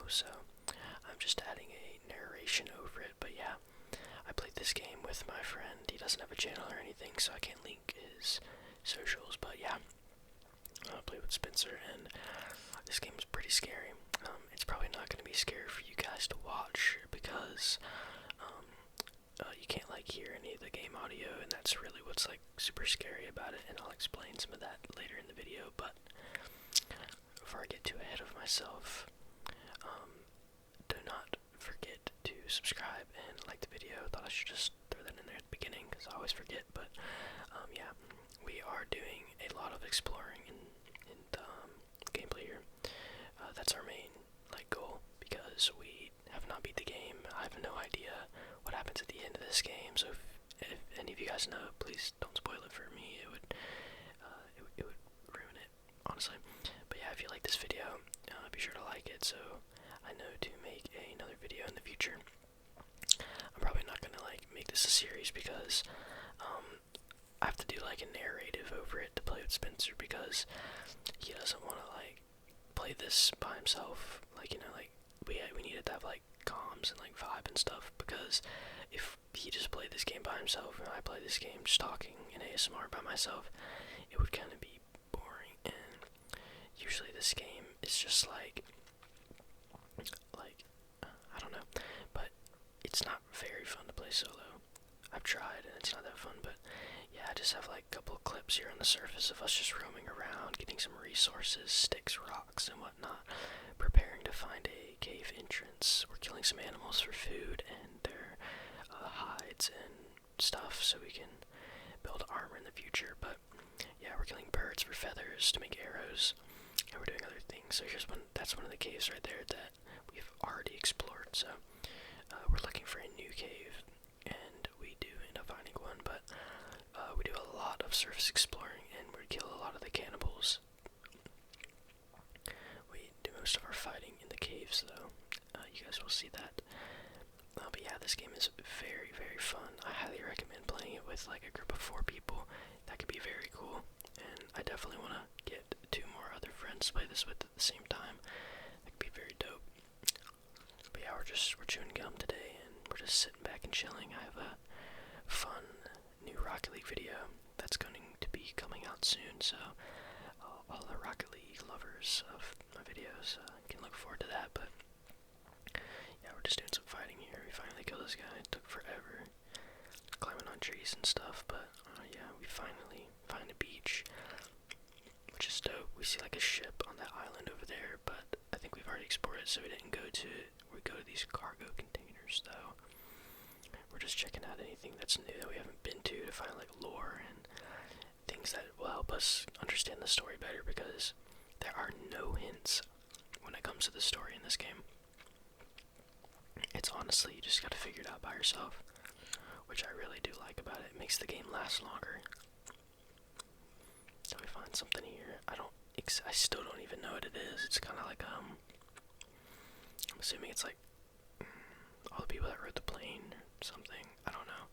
so I'm just adding a narration over it. But yeah, I played this game with my friend. He doesn't have a channel or anything, so I can't link his socials, but yeah, I played with Spencer, and this game is pretty scary. It's probably not going to be scary for you guys to watch because you can't like hear any of the game audio, and that's really what's like super scary about it, and I'll explain some of that later in the video. But before I get too ahead of myself, do not forget to subscribe and like the video. Thought I should just throw that in there at the beginning because I always forget. But yeah, we are doing a lot of exploring in the gameplay here. That's our main like goal because we have not beat the game. I have no idea what happens at the end of this game. So if any of you guys know, please don't spoil it for me. It would ruin it, honestly. But yeah, if you like this video, be sure to like it so I know to make another video in the future. I'm probably not gonna like make this a series because I have to do like a narrative over it to play with Spencer because he doesn't want to like play this by himself. Like, you know, like we needed to have like comms and like vibe and stuff, because if he just played this game by himself and I play this game just talking in ASMR by myself, it would kind of be boring. And usually this game is just like I don't know, but it's not very fun to play solo. I've tried and it's not that fun, but yeah, I just have like a couple of clips here on the surface of us just roaming around, getting some resources, sticks, rocks, and whatnot, preparing to find a cave entrance. We're killing some animals for food and their hides and stuff so we can build armor in the future. But yeah, we're killing birds for feathers to make arrows, and we're doing other things. So that's one of the caves right there that we've already explored. So we're looking for a new cave, and we do end up finding one, but we do a lot of surface exploring, and we kill a lot of the cannibals. We do most of our fighting in the caves, though. You guys will see that. But yeah, this game is very, very fun. I highly recommend playing it with like a group of 4 people. That could be very cool, and I definitely want to get 2 more other friends to play this with at the same time. That could be very dope. But yeah, we're chewing gum today, and we're just sitting back and chilling. I have a fun new Rocket League video that's going to be coming out soon, so all the Rocket League lovers of my videos can look forward to that. But yeah, we're just doing some fighting here. We finally killed this guy. It took forever, climbing on trees and stuff, but yeah, we finally find a beach, which is dope. We see like a ship on that island over there, but I think we've already explored it, so we didn't go to it. We go to these cargo containers, though. We're just checking out anything that's new that we haven't been to find like lore and things that will help us understand the story better, because there are no hints when it comes to the story in this game. It's honestly, you just gotta figure it out by yourself, which I really do like about it. It makes the game last longer. So we find something here. I still don't even know what it is. It's kind of like, I'm assuming it's like all the people that rode the plane or something. I don't know.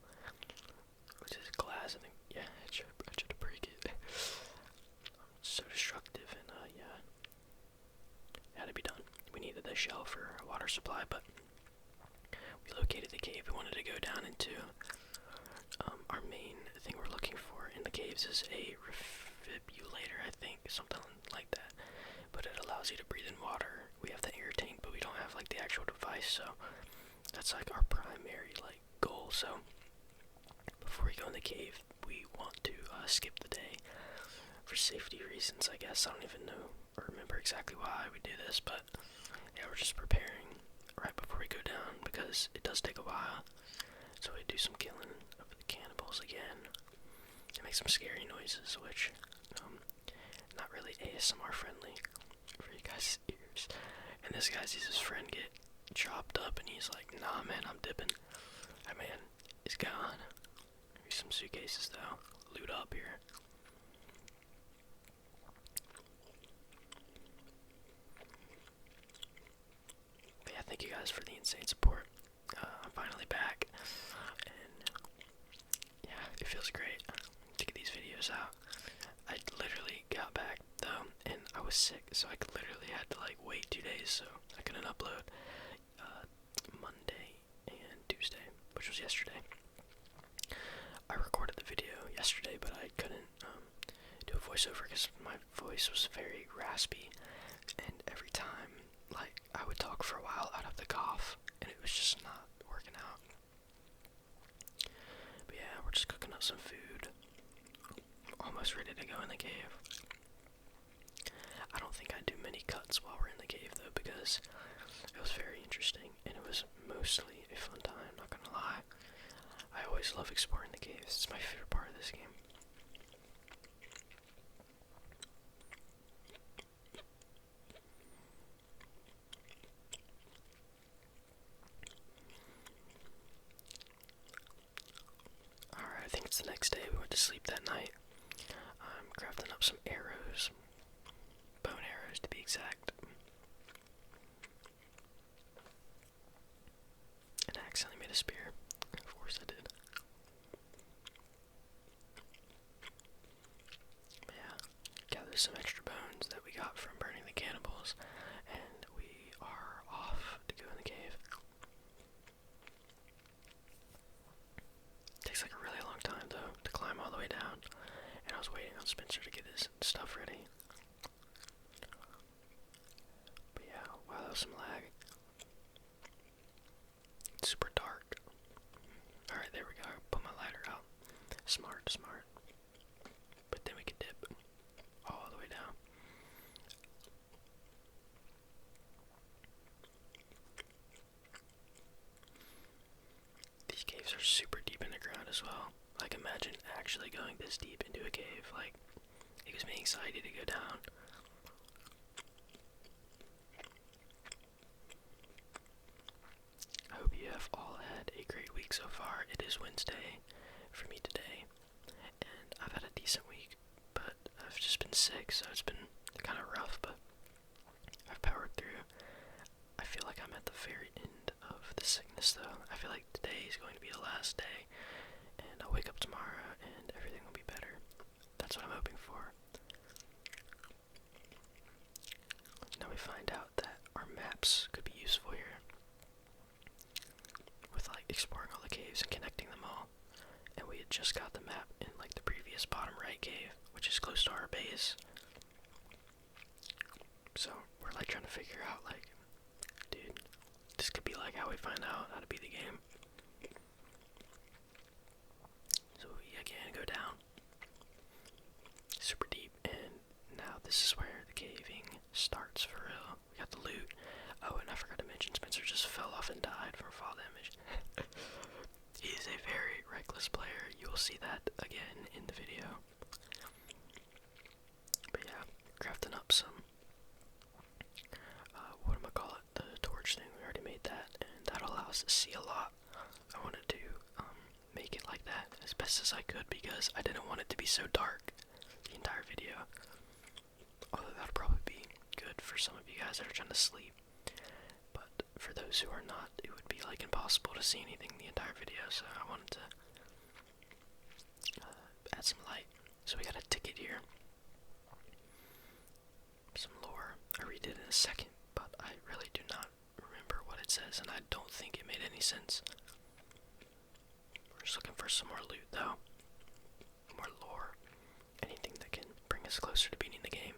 Which is glass, I think. Yeah, I tried to break it. So destructive, and yeah. It had to be done. We needed the shell for a water supply, but we located the cave we wanted to go down into. Our main thing we're looking for in the caves is a defibrillator, I think, something like that. But it allows you to breathe in water. We have the air tank, but we don't have like the actual device, so that's like our primary like goal. So before we go in the cave, we want to skip the day for safety reasons, I guess. I don't even know or remember exactly why we do this, but yeah, we're just preparing right before we go down because it does take a while. So we do some killing of the cannibals again. They make some scary noises, which not really ASMR friendly for you guys' ears. And this guy sees his friend get chopped up, and he's like, "Nah, man, I'm dipping." That man is gone. Here's some suitcases though. Loot up here. But yeah, thank you guys for the insane support. I'm finally back, and yeah, it feels great to get these videos out. I literally got back though, and I was sick, so I literally had to like wait 2 days, so I couldn't upload Monday and Tuesday, which was yesterday. I recorded the video yesterday, but I couldn't do a voiceover because my voice was very raspy, and every time, like, I would talk for a while, I'd have to cough, and it was just not working out. But yeah, we're just cooking up some food, almost ready to go in the cave. I don't think I do many cuts while we're in the cave though, because it was very interesting, and it was mostly a fun time, not gonna lie. I always love exploring the caves, it's my favorite part of this game. Alright, I think it's the next day. We went to sleep that night. I'm crafting up some arrows. Bone arrows, to be exact. And I accidentally made a spear. Of course I did. But yeah, gathered some extra bones that we got from burning the cannibals. And we are off to go in the cave. Takes like a really long time though to climb all the way down, and I was waiting on Spencer to get his stuff ready. But yeah, wow, that was some lag. It's super dark. Alright, there we go. Put my lighter out. Smart. But then we can dip all the way down. These caves are super deep in the ground as well. Like, imagine actually going this deep into a cave. Like, it gives me anxiety to go down. I hope you have all had a great week so far. It is Wednesday for me today, and I've had a decent week, but I've just been sick, so it's been kind of rough, but I've powered through. I feel like I'm at the very end of the sickness though. I feel like today is going to be the last day, and I'll wake up tomorrow and everything will be better. That's what I'm hoping for. Now we find out that our maps could be useful here, with like exploring all the caves and connecting them all. And we had just got the map in like the previous bottom right cave, which is close to our base. So we're like trying to figure out, like, dude, this could be like how we find out how to beat the game. So we again go down super deep, and now this is where the caving starts for real. We got the loot. Oh, and I forgot to mention, Spencer just fell off and died from fall damage. He is a very reckless player. You will see that again in the video. But yeah, crafting up some, the torch thing. We already made that, and that allows us to see a lot. I wanted to make it like that as best as I could, because I didn't want it to be so dark the entire video. Although that would probably be good for some of you guys that are trying to sleep. But for those who are not, it would be like impossible to see anything the entire video, so I wanted to add some light. So we got a ticket here. Some lore. I read it in a second, but I really do not remember what it says, and I don't think it made any sense. We're just looking for some more loot though. More lore. Anything that can bring us closer to beating the game.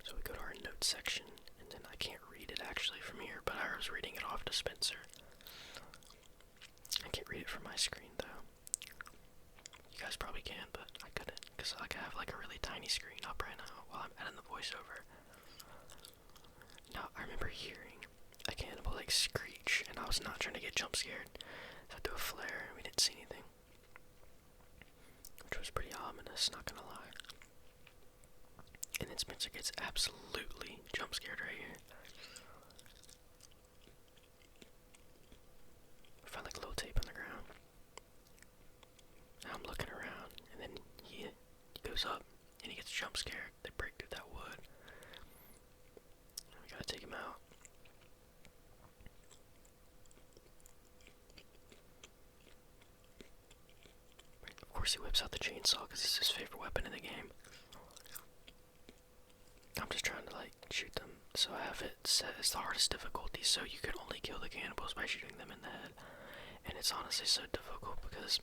So we go to our notes section, and then I can't read it actually from here, but I was reading it off to Spencer. I can't read it from my screen though. You guys probably can, but I couldn't, because like I have like a really tiny screen up right now while I'm adding the voiceover. Now I remember hearing a cannibal like screech, and I was not trying to get jump scared, so I threw a flare and we didn't see anything, which was pretty ominous, not gonna lie. And then Spencer gets absolutely jump scared right here. We found like a little tape on the ground. Now I'm looking around, and then he goes up and he gets jump scared. They break through that wood. We gotta take him out. course he whips out the chainsaw because it's his favorite weapon in the game. I'm just trying to like shoot them, so I have it set as the hardest difficulty, so you can only kill the cannibals by shooting them in the head. And it's honestly so difficult because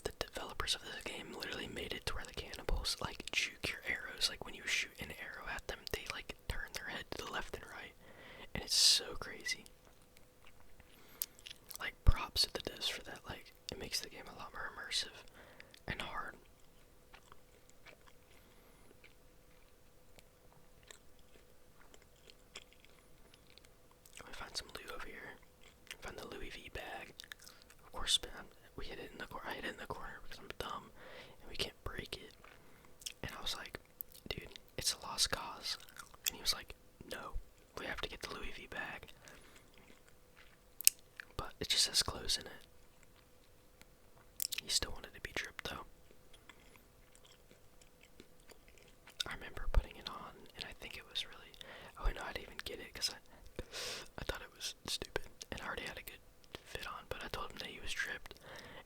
the developers of this game literally made it to where the cannibals like juke your arrows. Like when you shoot an arrow at them, they like turn their head to the left and right, and it's so crazy. Like props to the devs for that. Like it makes the game a lot more immersive and hard. We find some loot over here. Find the Louis V bag. Of course, we hit it in the corner. I hit it in the corner because I'm dumb, and we can't break it. And I was like, dude, it's a lost cause. And he was like, no, we have to get the Louis V bag. But it just has clothes in it. He still wanted to be dripped though. I remember putting it on, and I think it was really. Oh no, I didn't even get it because I thought it was stupid, and I already had a good fit on. But I told him that he was dripped,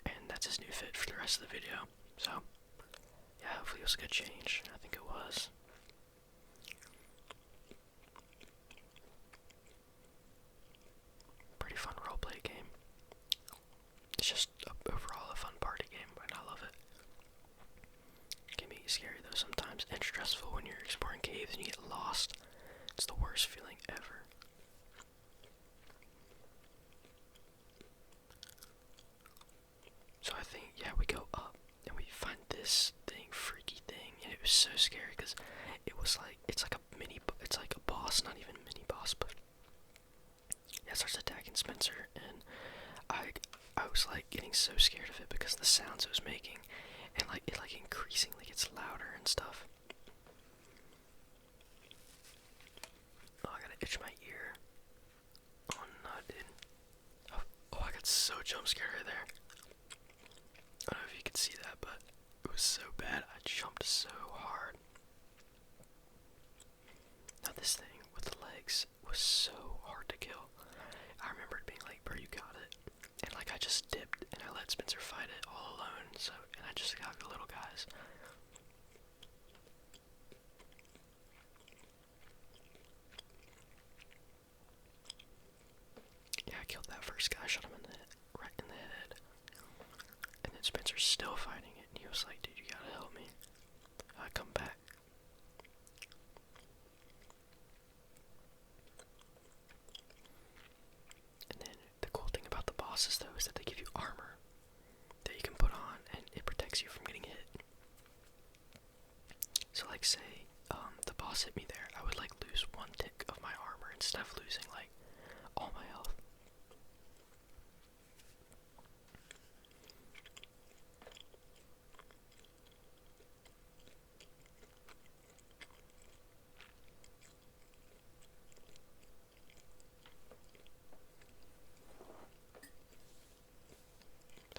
and that's his new fit for the rest of the video. So yeah, hopefully it was a good change. I think it was. Pretty fun roleplay game. It's just overall a fun party game, and I love it. It can be scary though sometimes, and stressful when you're exploring caves and you get lost. It's the worst feeling ever. So I think, yeah, we go up and we find this thing, freaky thing, and it was so scary because it was like, it's like a boss, not even a mini boss, but yeah, it starts attacking Spencer, and I was like getting so scared of it because of the sounds it was making, and like it like increasingly gets louder and stuff. Oh, I gotta itch my ear. Oh no, dude. Oh, I got so jump scared right there. I don't know if you can see that, but it was so bad. I jumped so hard. Now this thing with the legs was so hard to kill. I remember it being like, bro, you got it. And like I just dipped and I let Spencer fight it all alone. So, and I just got the little guys. Yeah, I killed that first guy, shot him right in the head. And then Spencer's still fighting it, and he was like, dude, you gotta help me. Come back. And then the cool thing about the bosses, though, is that they give you armor that you can put on, and it protects you from getting hit. So, like, say, the boss hit me there, I would, like, lose one tick of my armor instead of losing, like, all my health.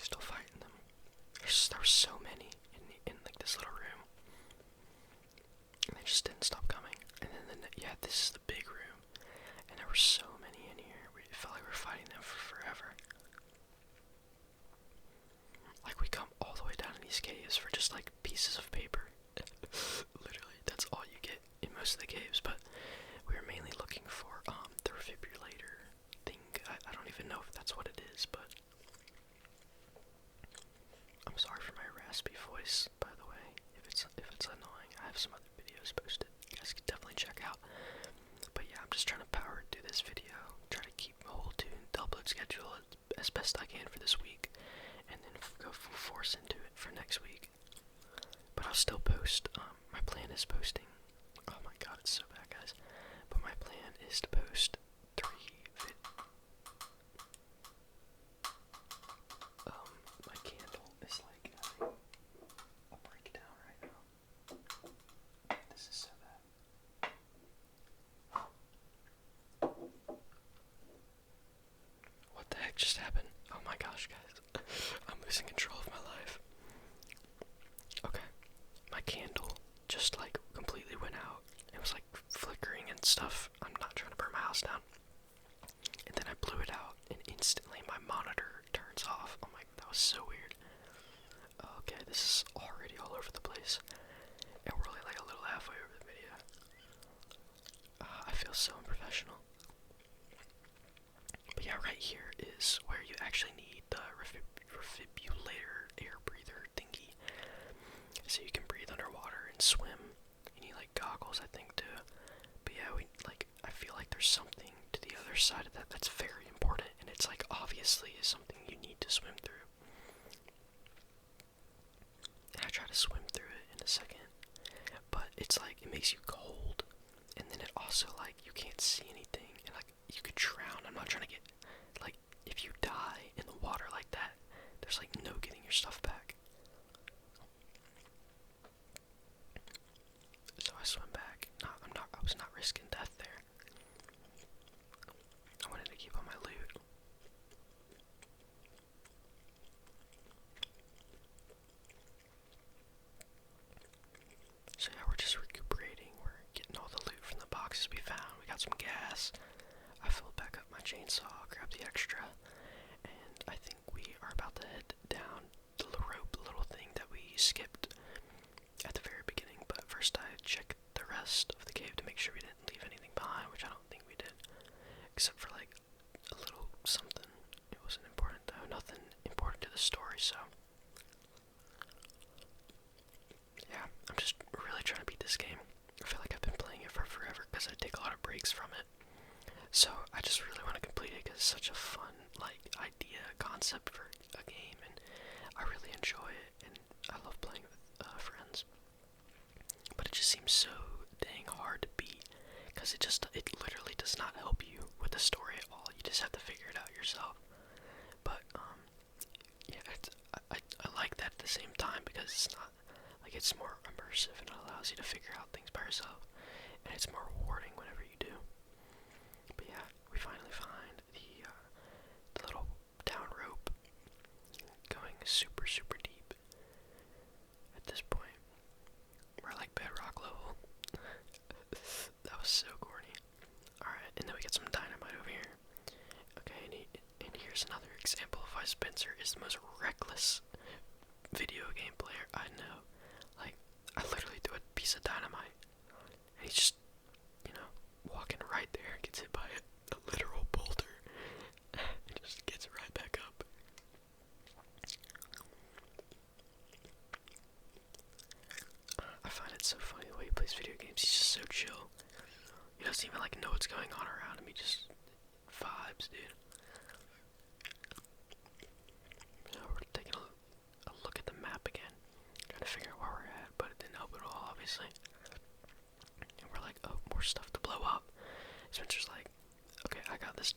Still fighting them. There were so many in like this little room, and they just didn't stop coming. And then yeah, this is the big room, and there were so many in here. It felt like we were fighting them for forever. Like we come all the way down in these caves for just like pieces of paper. Literally, that's all you get in most of the caves. But we were mainly looking for the defibrillator thing. I don't even know if that's what it is, but. I'm sorry for my raspy voice, by the way. If it's annoying, I have some other videos posted. You guys can definitely check out. But yeah, I'm just trying to power through this video. Try to keep a whole tune upload schedule as best I can for this week, and then go full force into it for next week. But I'll still post. My plan is posting. Oh my god, it's so bad, guys. But my plan is to post 3 videos. My candle is like having a breakdown right now. This is so bad. What the heck just happened? Oh my gosh, guys. I'm losing control of my life. Okay. My candle just like completely went out. It was like flickering and stuff. I'm not trying to burn my house down. And then I blew it out, and instantly my monitor turns off. Oh my, that was so weird. Okay, this is already all over the place. And we're only like a little halfway over the video. I feel so unprofessional. But yeah, right here is where you actually need the refibrillator air breather thingy. So you can breathe underwater and swim. You need like goggles, I think, too. But yeah, I feel like there's something to the other side of that that's very important, and it's like obviously is something you need to swim through. And I try to swim through it in a second, but it's like it makes you cold, and then it also like you can't see anything, and like you could drown. I'm not trying to get like if you die in the water like that, there's like no getting your stuff back. So I swim back. I was not risking death there. I wanted to keep all my loot. So yeah, we're just recuperating. We're getting all the loot from the boxes we found. We got some gas. I filled back up my chainsaw, grabbed the extra, and I think we are about to head down the rope little thing that we skipped at the very beginning. But first I checked the rest of the cave to make sure we didn't leave anything behind, which I don't think we did. Except for like a little something. It wasn't important though. Nothing important to the story, so. Yeah, I'm just really trying to beat this game. I feel like I've been playing it for forever because I take a lot of breaks from it. So I just really want to complete it because it's such a fun, like, idea, concept for a game, and I really enjoy it, and I love playing with friends. But it just seems so dang hard to beat because it literally does not help you with the story at all. You just have to figure it out yourself. But yeah, I like that at the same time because it's not like it's more immersive and it allows you to figure out things by yourself, and it's more rewarding whenever you do. But yeah, we finally find the little down rope going super deep. At this point, we're like bedrock level. That was so corny. Alright, and then we get some dynamite over here. Okay, and here's another example of why Spencer is the most reckless video game player I know. Like, I literally threw a piece of dynamite, and he's just, walking right there, gets hit by a literal boulder, and just gets right back up. I find it so funny the way he plays video games. He's just so chill. He doesn't even like know what's going on around him. He just vibes, dude. We're taking a look at the map again, trying to figure out where we're at, but it didn't help at all, obviously. And we're like, oh, more stuff to blow up. Spencer's like, okay, I got this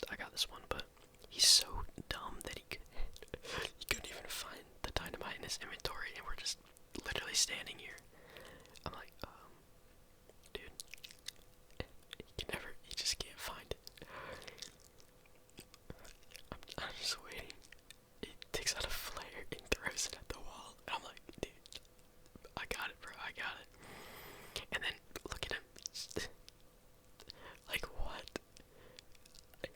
one, but he's so dumb that he couldn't even find the dynamite in his inventory, and we're just literally standing here. I'm like, dude, he just can't find it. I'm just waiting. He takes out a flare and throws it at the wall, and I'm like, dude, I got it, bro, I got it. And then, look at him, like, what?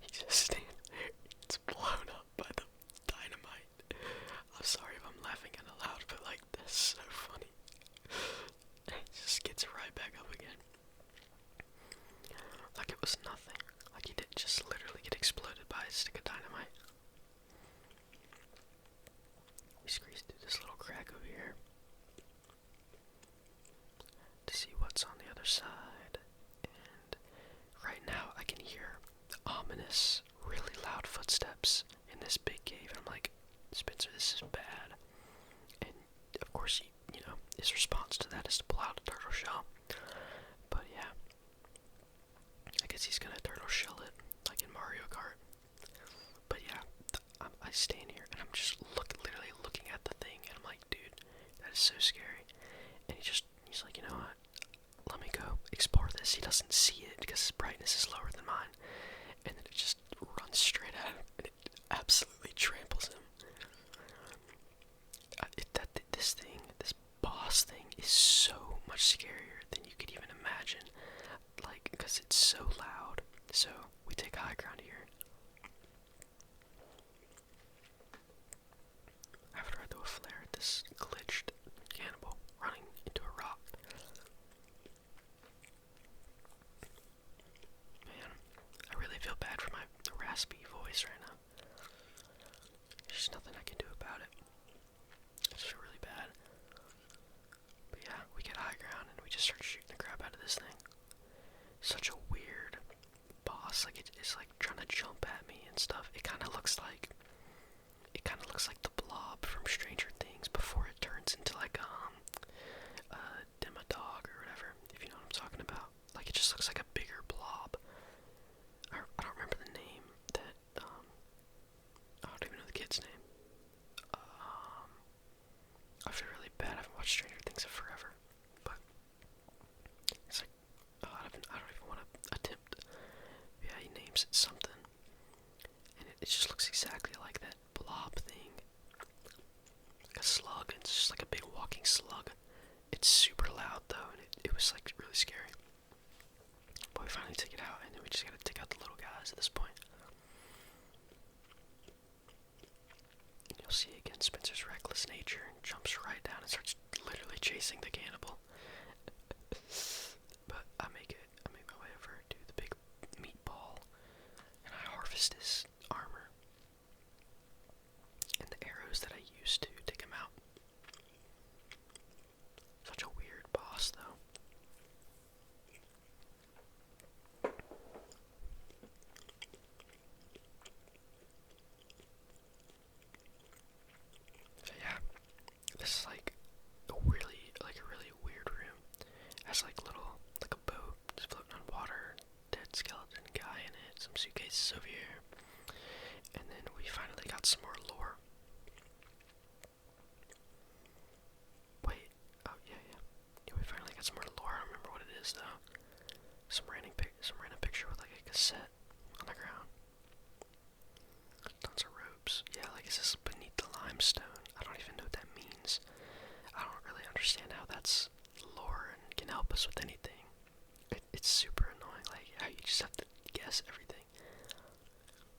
He just stands there, it's blown up by the dynamite. I'm sorry if I'm laughing kind of loud, but like, that's so funny. And he just gets right back up again. Like it was nothing. Like he didn't just literally get exploded by a stick of dynamite. We squeezed through this little crack over here to see what's on the other side. And right now I can hear ominous, really loud footsteps in this big cave. And I'm like, Spencer, this is bad. And of course, his response to that is to pull out a turtle shell. But yeah, I guess he's gonna turtle shell it, like in Mario Kart. But yeah, I stand here and I'm just literally looking at the thing, and I'm like, dude, that is so scary. And he's like, you know what? Let me go explore this. He doesn't see it because his brightness is lower than mine, and then it just runs straight at him, and it absolutely tramples him. This boss thing is so much scarier than you could even imagine, like, because it's so loud. So we take high ground here. just start shooting the crap out of this thing. Such a weird boss. Like it's like trying to jump at me and stuff. It kind of looks like the Blob from Stranger Things before it turns into like a Demodog or whatever, if you know what I'm talking about. Like it just looks like a bigger blob. I don't remember the name that I don't even know the kid's name. I feel really bad. I haven't watched Stranger Things in forever, but it's like I don't even want to attempt. Yeah, he names it something, and it just looks exactly like that blob thing, like a slug. It's just like a big walking slug. It's super loud though, and it was like really scary. But we finally took it out, and then we just gotta take out the little guys at this point. And you'll see again Spencer's reckless nature, and jumps right down and starts literally chasing the cannibal. But I make my way over to the big meatball, and I harvest his armor and the arrows that I used to take him out. Such a weird boss, though. So yeah, this is like a really weird room. It has like a boat just floating on water, dead skeleton guy in it, some suitcases over here, and then we finally got some more lore. Wait, oh yeah, we finally got some more lore. I don't remember what it is though. Some random picture with like a cassette on the ground. Tons of ropes. Yeah, like it says beneath the limestone. I don't even know what that means. I don't really understand how that's lore and can help us with anything. It's super annoying, like how you just have to guess everything.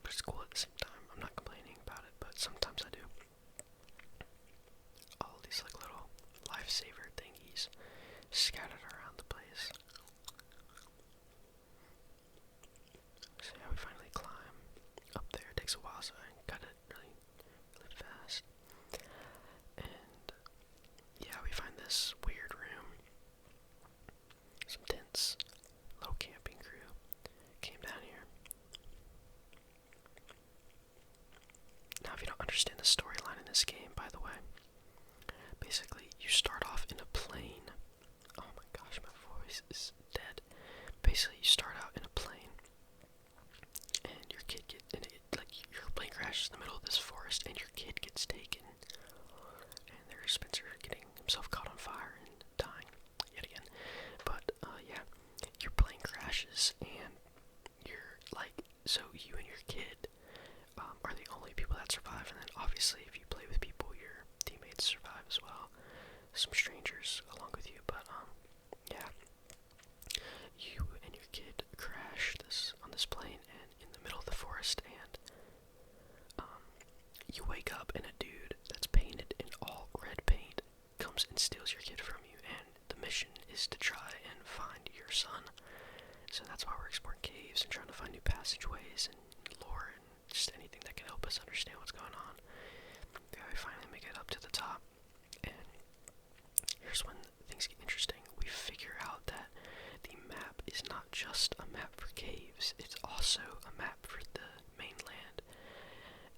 But it's cool at the same time. I'm not complaining about it, but sometimes I do. All these like little lifesaver thingies scattered around the place. So yeah, we finally climb up there. It takes a while, so I got it really fast. And yeah, we find this weird room. Some tents. Little camping crew came down here. Now, if you don't understand the storyline in this game, by the way, basically you start off in a plane. Oh my gosh, my voice is dead. Basically, you start out in a plane, and your kid your plane crashes in the middle of this forest, and your kid gets taken, and there's Spencer getting himself caught on fire and dying yet again. But yeah, your plane crashes, and you're like, so you and your kid are the only people that survive, and then obviously if you play with people, your teammates survive as well. Some strangers along with you, but yeah, you and your kid crash on this plane and in the middle of the forest, and you wake up and a dude that's painted in all red paint comes and steals your kid from you, and the mission is to try and find your son. So that's why we're exploring caves and trying to find new passageways and lore and just anything that can help us understand what's going on. Yeah, we finally make it up to the top, and here's when things get interesting. We figure out that the map is not just a map for caves, it's also a map for the mainland.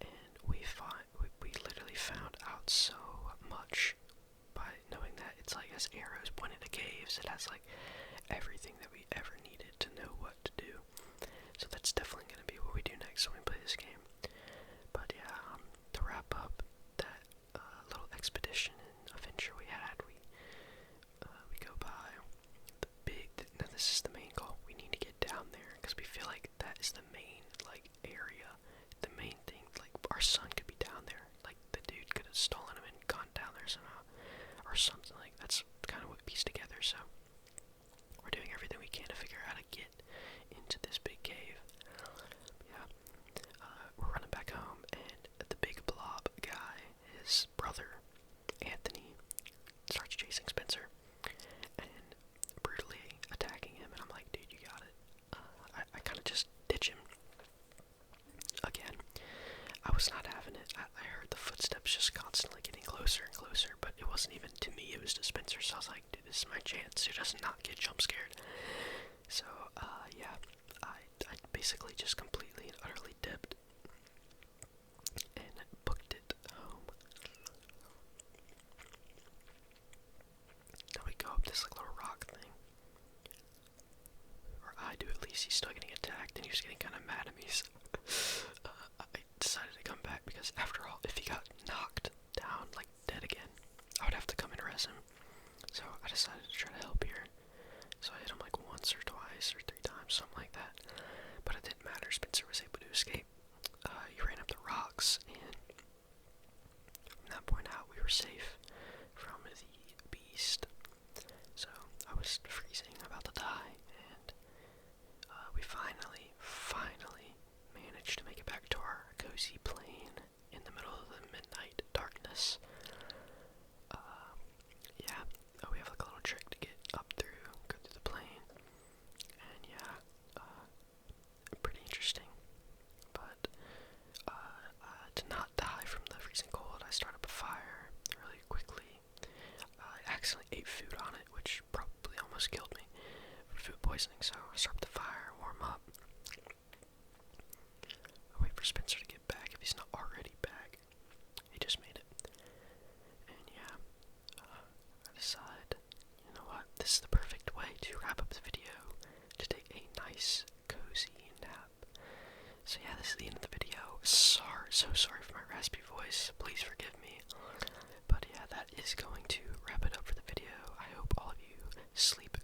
And we literally found out so much by knowing that it's like has arrows pointed to caves. It has like everything that we ever needed to know what to do. So that's definitely going to be what we do next when we play this game. But yeah, to wrap up that little expedition and adventure we had, we go by the big. Now this is the main goal. We need to get down there because we feel like that is the main like area, the main thing. Like our son could be down there. Like the dude could have stolen him and gone down there somehow, or something. Like that's kind of what we pieced together. So we're doing everything we can to figure out how to get into this big cave. Yeah, we're running back home, and the big blob guy, his brother Anthony, starts chasing Spencer and brutally attacking him, and I'm like, dude, you got it. I kind of just ditch him. Again, I was not having it. I heard the footsteps just constantly getting closer and closer, but it wasn't even to me, it was to Spencer So I was like, dude, this is my chance to just not get jump scared. So, yeah, I basically just completely and utterly dipped and booked it home. Then we go up this like little rock thing. Or I do at least. He's still getting attacked and he was getting kind of mad at me. So I decided to come back because after all, if he got knocked down, like dead again, I would have to come and res him. So I decided to try to help here. So I hit him like once or twice or 3 times, something like that. But it didn't matter. Spencer was able to escape. He ran up the rocks, and from that point out, we were safe from the beast. So I was freezing, about to die, and we finally managed to make it back to our cozy plane in the middle of the midnight darkness. Yeah, we have like a little trick to get up through, go through the plane, and yeah, pretty interesting. But to not die from the freezing cold, I started up a fire really quickly. I accidentally ate food on it, which probably almost killed me from food poisoning, so I started up the fire, warm up. I wait for Spencer to get back if he's not already back. He just made it. And yeah, I decide, you know what, this is the perfect way to wrap up the video, to take a nice, cozy nap. So yeah, this is the end of the video. So sorry for my raspy voice, please forgive me. But yeah, that is going to wrap it up for the video. I hope all of you sleep